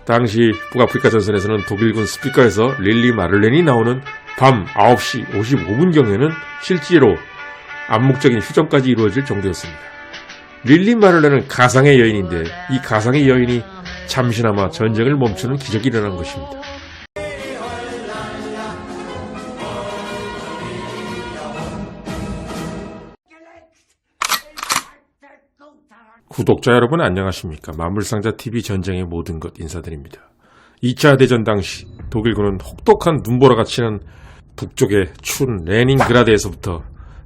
당시 북아프리카 전선에서는 독일군 스피커에서 릴리 마를렌이 나오는 밤 9시 55분경에는 실제로 암묵적인 휴전까지 이루어질 정도였습니다. 릴리 마를렌은 가상의 여인인데 이 가상의 여인이 잠시나마 전쟁을 멈추는 기적이 일어난 것입니다. 구독자 여러분 안녕하십니까. 만물상자TV 전쟁의 모든 것 인사드립니다. 2차 대전 당시 독일군은 혹독한 눈보라가 치는 북쪽의 추운 레닌그라드에서부터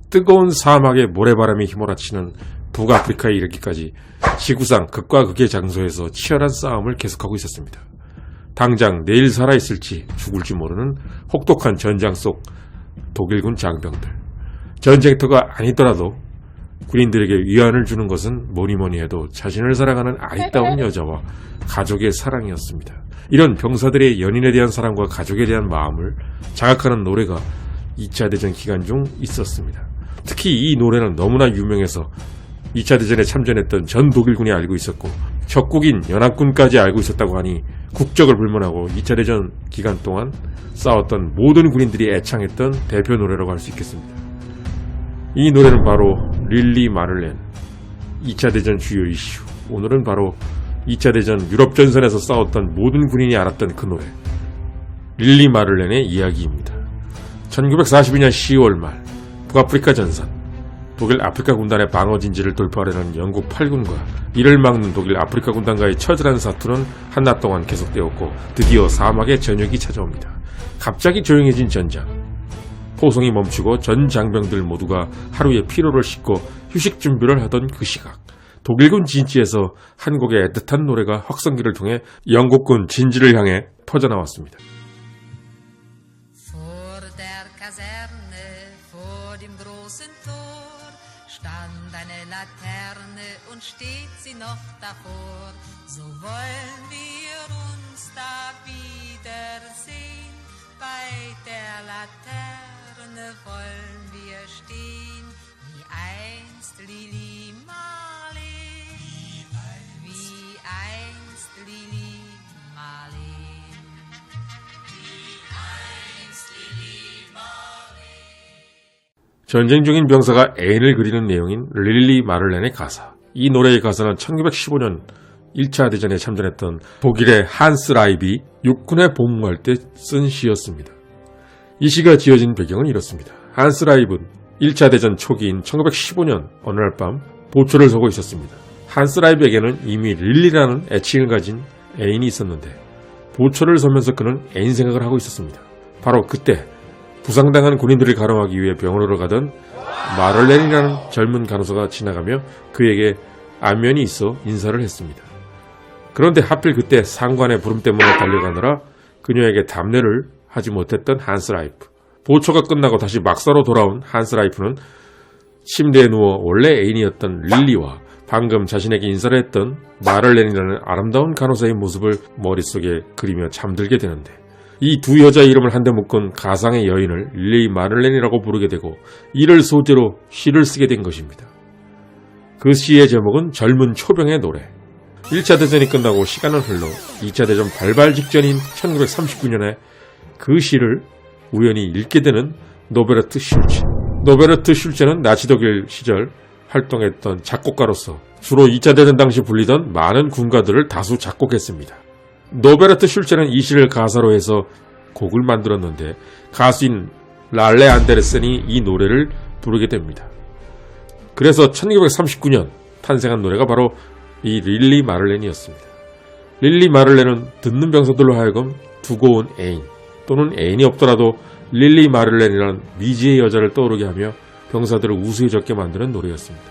뜨거운 사막의 모래바람이 휘몰아치는 북아프리카에 이르기까지 지구상 극과 극의 장소에서 치열한 싸움을 계속하고 있었습니다. 당장 내일 살아있을지 죽을지 모르는 혹독한 전장 속 독일군 장병들. 전쟁터가 아니더라도 군인들에게 위안을 주는 것은 뭐니뭐니 해도 자신을 사랑하는 아리따운 여자와 가족의 사랑이었습니다. 이런 병사들의 연인에 대한 사랑과 가족에 대한 마음을 자각하는 노래가 2차 대전 기간 중 있었습니다. 특히 이 노래는 너무나 유명해서 2차 대전에 참전했던 전 독일군이 알고 있었고 적국인 연합군까지 알고 있었다고 하니 국적을 불문하고 2차 대전 기간 동안 싸웠던 모든 군인들이 애창했던 대표 노래라고 할 수 있겠습니다. 이 노래는 바로 릴리 마를렌, 2차 대전 주요 이슈. 오늘은 바로 2차 대전 유럽 전선에서 싸웠던 모든 군인이 알았던 그 노래, 릴리 마를렌의 이야기입니다. 1942년 10월 말 북아프리카 전선, 독일 아프리카 군단의 방어 진지를 돌파하려는 영국 8군과 이를 막는 독일 아프리카 군단과의 처절한 사투는 한낮 동안 계속되었고 드디어 사막의 저녁이 찾아옵니다. 갑자기 조용해진 전장. 포송이 멈추고 전 장병들 모두가 하루의 피로를 씻고 휴식 준비를 하던 그 시각, 독일군 진지에서 한 곡의 애틋한 노래가 확성기를 통해 영국군 진지를 향해 퍼져나왔습니다. Vor der Kaserne, vor dem großen Tor, stand eine Laterne und steht sie noch davor. So wollen wir uns da wiedersehen, bei der Laterne wollen wir stehen, wie einst Lili Marleen, wie einst Lili Marleen. 전쟁 중인 병사가 애인을 그리는 내용인 릴리 마를렌의 가사. 이 노래의 가사는 1915년 1차 대전에 참전했던 독일의 한스 라이비 육군에 복무할 때 쓴 시였습니다. 이 시가 지어진 배경은 이렇습니다. 한스 라이브는 1차 대전 초기인 1915년 어느 날 밤 보초를 서고 있었습니다. 한스 라이브에게는 이미 릴리라는 애칭을 가진 애인이 있었는데 보초를 서면서 그는 애인 생각을 하고 있었습니다. 바로 그때 부상당한 군인들을 가름하기 위해 병원으로 가던 마를렌이라는 젊은 간호사가 지나가며 그에게 안면이 있어 인사를 했습니다. 그런데 하필 그때 상관의 부름 때문에 달려가느라 그녀에게 답례를 하지 못했던 한스 라이프. 보초가 끝나고 다시 막사로 돌아온 한스 라이프는 침대에 누워 원래 애인이었던 릴리와 방금 자신에게 인사를 했던 마를렌이라는 아름다운 간호사의 모습을 머릿속에 그리며 잠들게 되는데 이 두 여자의 이름을 한데 묶은 가상의 여인을 릴리 마를렌이라고 부르게 되고 이를 소재로 시를 쓰게 된 것입니다. 그 시의 제목은 젊은 초병의 노래. 1차 대전이 끝나고 시간은 흘러 2차 대전 발발 직전인 1939년에 그 시를 우연히 읽게 되는 노베르트 슐체. 노베르트 슐체는 나치 독일 시절 활동했던 작곡가로서 주로 2차 대전 당시 불리던 많은 군가들을 다수 작곡했습니다. 노베르트 슐체는 이 시를 가사로 해서 곡을 만들었는데 가수인 랄레 안데르센이 이 노래를 부르게 됩니다. 그래서 1939년 탄생한 노래가 바로 이 릴리 마를렌이었습니다. 릴리 마를렌은 듣는 병사들로 하여금 두고 온 애인 또는 애인이 없더라도 릴리 마를렌이라는 미지의 여자를 떠오르게 하며 병사들을 우수해졌게 만드는 노래였습니다.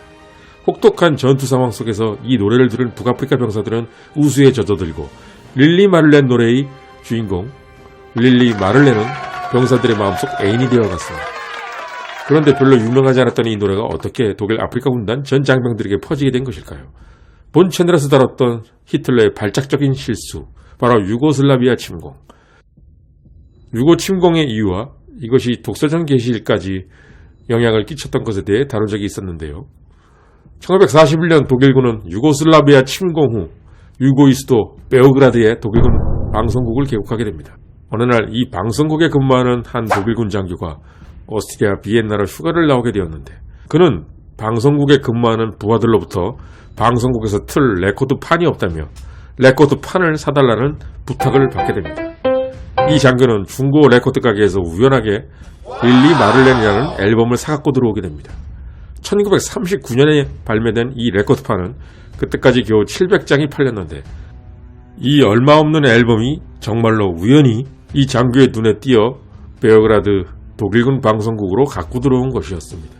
혹독한 전투 상황 속에서 이 노래를 들은 북아프리카 병사들은 우수에 젖어들고 릴리 마를렌 노래의 주인공 릴리 마를렌은 병사들의 마음속 애인이 되어갔습니다. 그런데 별로 유명하지 않았던 이 노래가 어떻게 독일 아프리카 군단 전 장병들에게 퍼지게 된 것일까요? 본 채널에서 다뤘던 히틀러의 발작적인 실수, 바로 유고슬라비아 침공. 유고 침공의 이유와 이것이 독서전 개시일까지 영향을 끼쳤던 것에 대해 다룬 적이 있었는데요. 1941년 독일군은 유고슬라비아 침공 후 유고의 수도 베오그라드의 독일군 방송국을 개국하게 됩니다. 어느 날 이 방송국에 근무하는 한 독일군 장교가 오스트리아 비엔나로 휴가를 나오게 되었는데 그는 방송국에 근무하는 부하들로부터 방송국에서 틀 레코드판이 없다며 레코드판을 사달라는 부탁을 받게 됩니다. 이 장교는 중고 레코드 가게에서 우연하게 릴리 마를렌이라는 앨범을 사갖고 들어오게 됩니다. 1939년에 발매된 이 레코드판은 그때까지 겨우 700장이 팔렸는데 이 얼마 없는 앨범이 정말로 우연히 이 장교의 눈에 띄어 베오그라드 독일군 방송국으로 갖고 들어온 것이었습니다.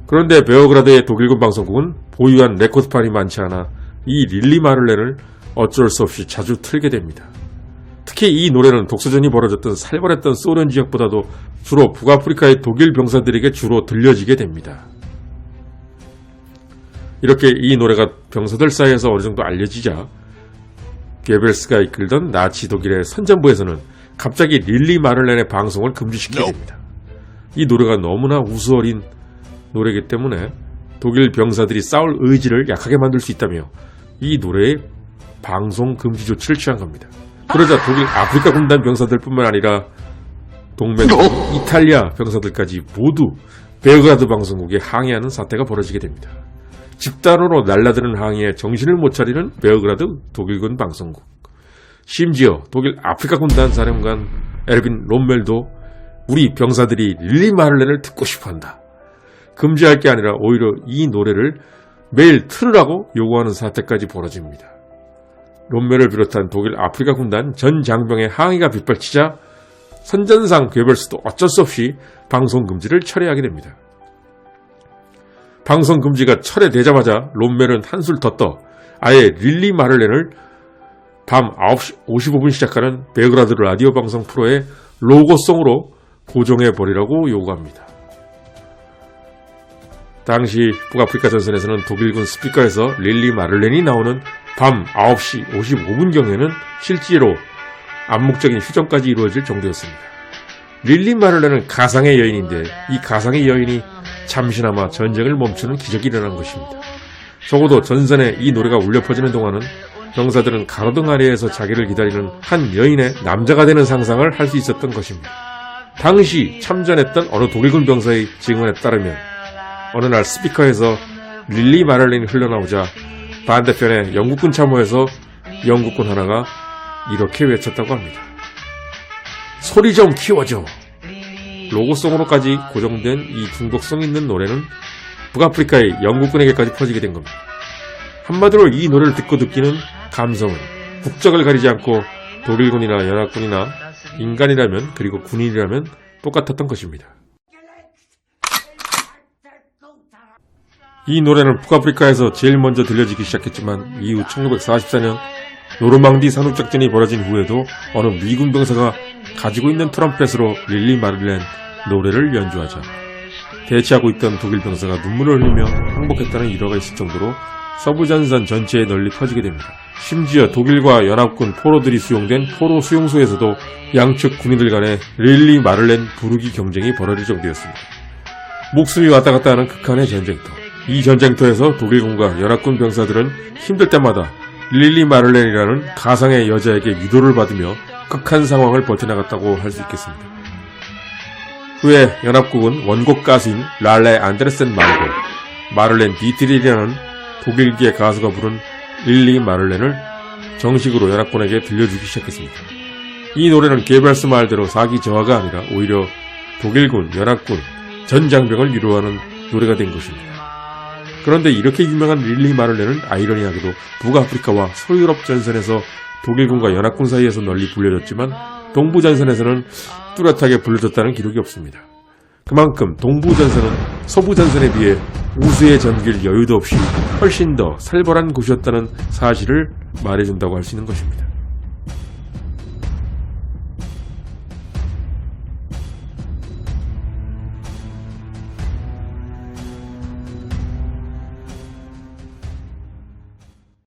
그런데 베오그라드의 독일군 방송국은 보유한 레코드판이 많지 않아 이 릴리 마를렌을 어쩔 수 없이 자주 틀게 됩니다. 특히 이 노래는 독소전이 벌어졌던 살벌했던 소련 지역보다도 주로 북아프리카의 독일 병사들에게 주로 들려지게 됩니다. 이렇게 이 노래가 병사들 사이에서 어느 정도 알려지자 게벨스가 이끌던 나치 독일의 선전부에서는 갑자기 릴리 마를렌의 방송을 금지시키게 됩니다. 이 노래가 너무나 우스어린 노래이기 때문에 독일 병사들이 싸울 의지를 약하게 만들 수 있다며 이 노래의 방송 금지 조치를 취한 겁니다. 그러자 독일 아프리카 군단 병사들뿐만 아니라 동맹 이탈리아 병사들까지 모두 베오그라드 방송국에 항의하는 사태가 벌어지게 됩니다. 집단으로 날라드는 항의에 정신을 못 차리는 베오그라드 독일군 방송국. 심지어 독일 아프리카 군단 사령관 에르빈 롬멜도 우리 병사들이 릴리 마를렌을 듣고 싶어한다. 금지할 게 아니라 오히려 이 노래를 매일 틀으라고 요구하는 사태까지 벌어집니다. 롬멜을 비롯한 독일 아프리카 군단 전 장병의 항의가 빗발치자 선전상 괴벨스도 어쩔 수 없이 방송 금지를 철회하게 됩니다. 방송 금지가 철회되자마자 롬멜은 한술 더 떠 아예 릴리 마를렌을 밤 9시 55분 시작하는 베오그라드 라디오 방송 프로의 로고송으로 고정해버리라고 요구합니다. 당시 북아프리카 전선에서는 독일군 스피커에서 릴리 마를렌이 나오는 밤 9시 55분경에는 실제로 암묵적인 휴전까지 이루어질 정도였습니다. 릴리 마를렌은 가상의 여인인데 이 가상의 여인이 잠시나마 전쟁을 멈추는 기적이 일어난 것입니다. 적어도 전선에 이 노래가 울려 퍼지는 동안은 병사들은 가로등 아래에서 자기를 기다리는 한 여인의 남자가 되는 상상을 할 수 있었던 것입니다. 당시 참전했던 어느 독일군 병사의 증언에 따르면 어느 날 스피커에서 릴리 마를렌이 흘러나오자 반대편에 영국군 참호에서 영국군 하나가 이렇게 외쳤다고 합니다. 소리 좀 키워줘. 로고송으로까지 고정된 이 중독성 있는 노래는 북아프리카의 영국군에게까지 퍼지게 된 겁니다. 한마디로 이 노래를 듣고 느끼는 감성은 국적을 가리지 않고 독일군이나 연합군이나 인간이라면 그리고 군인이라면 똑같았던 것입니다. 이 노래는 북아프리카에서 제일 먼저 들려지기 시작했지만 이후 1944년 노르망디 산후작전이 벌어진 후에도 어느 미군 병사가 가지고 있는 트럼펫으로 릴리 마를렌 노래를 연주하자 대치하고 있던 독일 병사가 눈물을 흘리며 항복했다는 일화가 있을 정도로 서부전선 전체에 널리 퍼지게 됩니다. 심지어 독일과 연합군 포로들이 수용된 포로 수용소에서도 양측 군인들 간의 릴리 마를렌 부르기 경쟁이 벌어질 정도였습니다. 목숨이 왔다 갔다 하는 극한의 전쟁터. 이 전쟁터에서 독일군과 연합군 병사들은 힘들 때마다 릴리 마를렌이라는 가상의 여자에게 위로를 받으며 극한 상황을 버텨나갔다고 할 수 있겠습니다. 후에 연합국은 원곡 가수인 랄레 안데르센 말고 마를렌 디트릴이라는 독일계 가수가 부른 릴리 마를렌을 정식으로 연합군에게 들려주기 시작했습니다. 이 노래는 게벨스 말대로 사기 저하가 아니라 오히려 독일군, 연합군, 전 장병을 위로하는 노래가 된 것입니다. 그런데 이렇게 유명한 릴리 마를렌은 아이러니하게도 북아프리카와 서유럽 전선에서 독일군과 연합군 사이에서 널리 불려졌지만 동부전선에서는 뚜렷하게 불려졌다는 기록이 없습니다. 그만큼 동부전선은 서부전선에 비해 우수에 잠길 여유도 없이 훨씬 더 살벌한 곳이었다는 사실을 말해준다고 할 수 있는 것입니다.